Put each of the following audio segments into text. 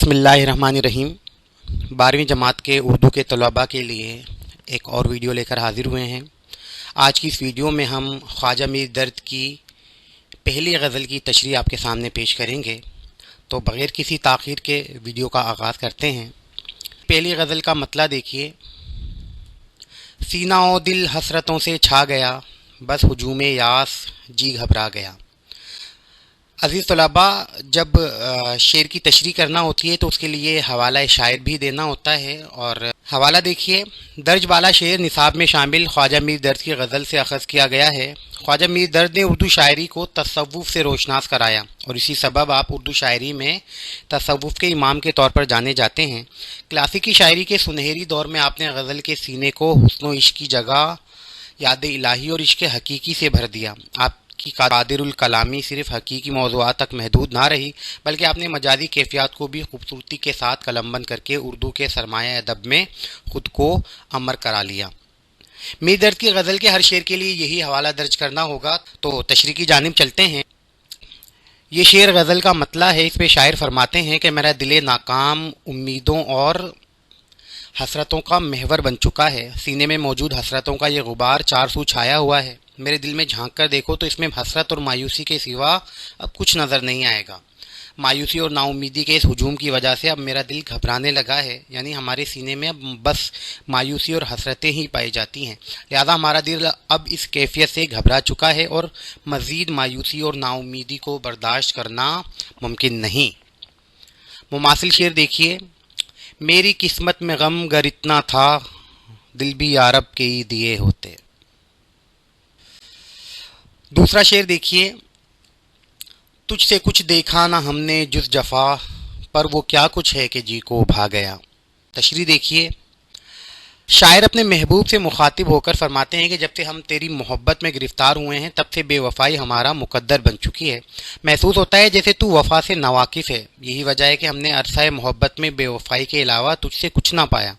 بسم اللہ الرحمن الرحیم 12ویں جماعت کے اردو کے طلباء کے لیے ایک اور ویڈیو لے کر حاضر ہوئے ہیں۔ آج کی اس ویڈیو میں ہم خواجہ میر درد کی پہلی غزل کی تشریح آپ کے سامنے پیش کریں گے، تو بغیر کسی تاخیر کے ویڈیو کا آغاز کرتے ہیں۔ پہلی غزل کا مطلع دیکھیے۔ سینہ و دل حسرتوں سے چھا گیا، بس ہجوم یاس جی گھبرا گیا۔ عزیز طلباء، جب شعر کی تشریح کرنا ہوتی ہے تو اس کے لیے حوالہ شاعر بھی دینا ہوتا ہے، اور حوالہ دیکھیے۔ درج بالا شعر نصاب میں شامل خواجہ میر درد کی غزل سے اخذ کیا گیا ہے۔ خواجہ میر درد نے اردو شاعری کو تصوف سے روشناس کرایا، اور اسی سبب آپ اردو شاعری میں تصوف کے امام کے طور پر جانے جاتے ہیں۔ کلاسیکی شاعری کے سنہری دور میں آپ نے غزل کے سینے کو حسن و عشق کی جگہ یاد الہی اور عشق حقیقی سے بھر دیا۔ آپ کی قادر الکلامی صرف حقیقی موضوعات تک محدود نہ رہی، بلکہ آپ نے مجازی کیفیات کو بھی خوبصورتی کے ساتھ قلم بند کر کے اردو کے سرمایہ ادب میں خود کو امر کرا لیا۔ میر درد کی غزل کے ہر شعر کے لیے یہی حوالہ درج کرنا ہوگا، تو تشریح کی جانب چلتے ہیں۔ یہ شعر غزل کا مطلع ہے۔ اس پہ شاعر فرماتے ہیں کہ میرا دل ناکام امیدوں اور حسرتوں کا محور بن چکا ہے۔ سینے میں موجود حسرتوں کا یہ غبار چار سو چھایا ہوا ہے۔ میرے دل میں جھانک کر دیکھو تو اس میں حسرت اور مایوسی کے سوا اب کچھ نظر نہیں آئے گا۔ مایوسی اور نا امیدی کے اس ہجوم کی وجہ سے اب میرا دل گھبرانے لگا ہے، یعنی ہمارے سینے میں اب بس مایوسی اور حسرتیں ہی پائی جاتی ہیں، لہذا ہمارا دل اب اس کیفیت سے گھبرا چکا ہے اور مزید مایوسی اور نا امیدی کو برداشت کرنا ممکن نہیں۔ مماثل شعر دیکھیے۔ میری قسمت میں غم گر اتنا تھا، دل بھی یارب کے ہی دیے ہوتے۔ دوسرا شعر دیکھیے۔ تجھ سے کچھ دیکھا نہ ہم نے جز جفا، پر وہ کیا کچھ ہے کہ جی کو بھا گیا۔ تشریح دیکھیے۔ شاعر اپنے محبوب سے مخاطب ہو کر فرماتے ہیں کہ جب سے ہم تیری محبت میں گرفتار ہوئے ہیں تب سے بے وفائی ہمارا مقدر بن چکی ہے۔ محسوس ہوتا ہے جیسے تو وفا سے ناواقف ہے۔ یہی وجہ ہے کہ ہم نے عرصہ محبت میں بے وفائی کے علاوہ تجھ سے کچھ نہ پایا،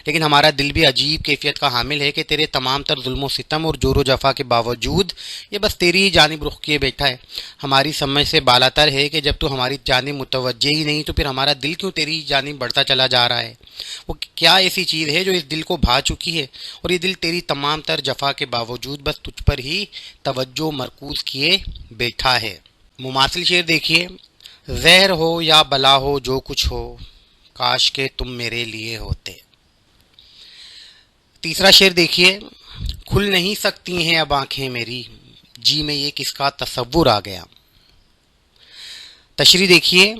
لیکن ہمارا دل بھی عجیب کیفیت کا حامل ہے کہ تیرے تمام تر ظلم و ستم اور جور و جفا کے باوجود یہ بس تیری ہی جانب رخ کیے بیٹھا ہے۔ ہماری سمجھ سے بالاتر ہے کہ جب تو ہماری جانب متوجہ ہی نہیں تو پھر ہمارا دل کیوں تیری جانب بڑھتا چلا جا رہا ہے؟ وہ کیا ایسی چیز ہے جو اس دل کو بھا چکی ہے، اور یہ دل تیری تمام تر جفا کے باوجود بس تجھ پر ہی توجہ مرکوز کیے بیٹھا ہے۔ مماثل شعر دیکھیے۔ زہر ہو یا بلا ہو جو کچھ ہو، کاش کہ تم میرے لیے ہوتے۔ تیسرا شعر دیکھیے۔ کھل نہیں سکتی ہیں اب آنکھیں میری، جی میں یہ کس کا تصور آ گیا۔ تشریح دیکھیے۔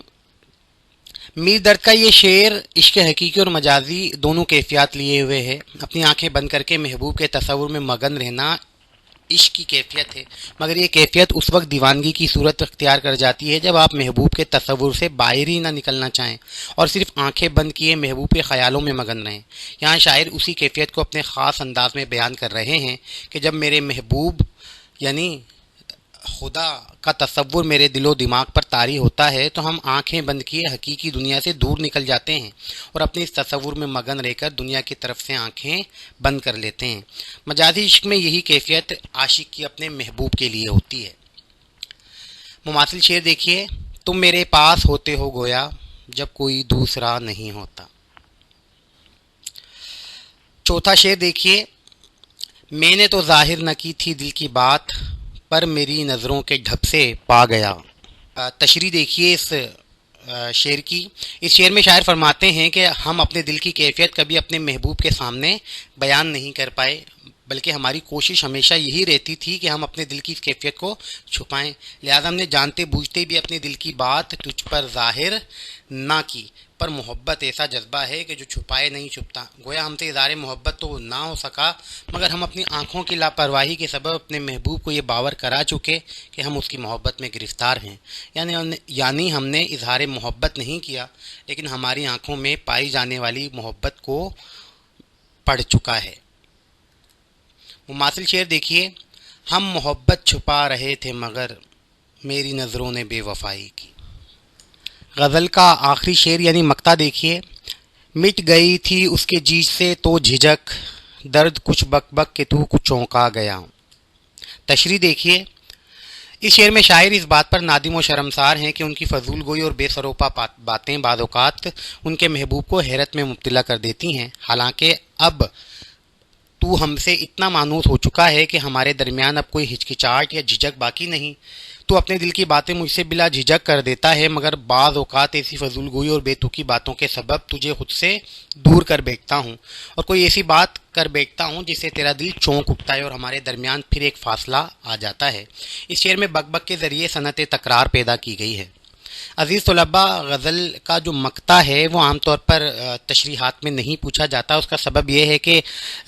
میر درد کا یہ شعر عشق حقیقی اور مجازی دونوں کیفیات لیے ہوئے ہے۔ اپنی آنکھیں بند کر کے محبوب کے تصور میں مگن رہنا عشق کی کیفیت ہے، مگر یہ کیفیت اس وقت دیوانگی کی صورت اختیار کر جاتی ہے جب آپ محبوب کے تصور سے باہر ہی نہ نکلنا چاہیں اور صرف آنکھیں بند کیے محبوب کے خیالوں میں مگن رہیں۔ یہاں شاعر اسی کیفیت کو اپنے خاص انداز میں بیان کر رہے ہیں کہ جب میرے محبوب یعنی خدا کا تصور میرے دل و دماغ پر طاری ہوتا ہے تو ہم آنکھیں بند کیے حقیقی دنیا سے دور نکل جاتے ہیں اور اپنے اس تصور میں مگن رہ کر دنیا کی طرف سے آنکھیں بند کر لیتے ہیں۔ مجازی عشق میں یہی کیفیت عاشق کی اپنے محبوب کے لیے ہوتی ہے۔ مماثل شعر دیکھیے۔ تم میرے پاس ہوتے ہو گویا جب کوئی دوسرا نہیں ہوتا۔ چوتھا شعر دیکھیے۔ میں نے تو ظاہر نہ کی تھی دل کی بات، پر میری نظروں کے ڈھب سے پا گیا۔ تشریح دیکھیے اس شعر کی۔ اس شعر میں شاعر فرماتے ہیں کہ ہم اپنے دل کی کیفیت کبھی اپنے محبوب کے سامنے بیان نہیں کر پائے، بلکہ ہماری کوشش ہمیشہ یہی رہتی تھی کہ ہم اپنے دل کی اس کیفیت کو چھپائیں، لہذا ہم نے جانتے بوجھتے بھی اپنے دل کی بات تجھ پر ظاہر نہ کی۔ پر محبت ایسا جذبہ ہے کہ جو چھپائے نہیں چھپتا۔ گویا ہم سے اظہار محبت تو نہ ہو سکا، مگر ہم اپنی آنکھوں کی لاپرواہی کے سبب اپنے محبوب کو یہ باور کرا چکے کہ ہم اس کی محبت میں گرفتار ہیں، یعنی ہم نے اظہار محبت نہیں کیا، لیکن ہماری آنکھوں میں پائی جانے والی محبت کو پڑھ چکا ہے۔ مماثل شعر دیکھیے۔ ہم محبت چھپا رہے تھے مگر میری نظروں نے بے وفائی کی۔ غزل کا آخری شعر یعنی مقطع دیکھیے۔ مٹ گئی تھی اس کے جی سے تو جھجک، درد کچھ بک بک کے تو کچھ چونکا گیا۔ تشریح دیکھیے۔ اس شعر میں شاعر اس بات پر نادم و شرمسار ہیں کہ ان کی فضول گوئی اور بے سروپا باتیں بعض اوقات ان کے محبوب کو حیرت میں مبتلا کر دیتی ہیں، حالانکہ اب تو ہم سے اتنا مانوس ہو چکا ہے کہ ہمارے درمیان اب کوئی ہچکچاہٹ یا جھجک باقی نہیں۔ تو اپنے دل کی باتیں مجھ سے بلا جھجک کر دیتا ہے، مگر بعض اوقات ایسی فضول گوئی اور بے تکی باتوں کے سبب تجھے خود سے دور کر بیٹھتا ہوں، اور کوئی ایسی بات کر بیٹھتا ہوں جس سے تیرا دل چونک اٹھتا ہے اور ہمارے درمیان پھر ایک فاصلہ آ جاتا ہے۔ اس شعر میں بک بک کے ذریعے صنعت تکرار پیدا کی گئی ہے۔ عزیز طلباء، غزل کا جو مقطع ہے وہ عام طور پر تشریحات میں نہیں پوچھا جاتا۔ اس کا سبب یہ ہے کہ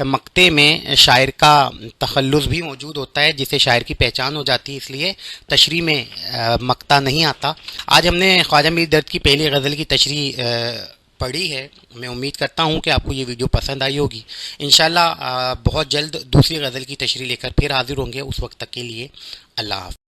مقطع میں شاعر کا تخلص بھی موجود ہوتا ہے جس سے شاعر کی پہچان ہو جاتی ہے، اس لیے تشریح میں مقطع نہیں آتا۔ آج ہم نے خواجہ میر درد کی پہلی غزل کی تشریح پڑھی ہے۔ میں امید کرتا ہوں کہ آپ کو یہ ویڈیو پسند آئی ہوگی۔ انشاءاللہ بہت جلد دوسری غزل کی تشریح لے کر پھر حاضر ہوں گے۔ اس وقت تک کے لیے اللہ حافظ۔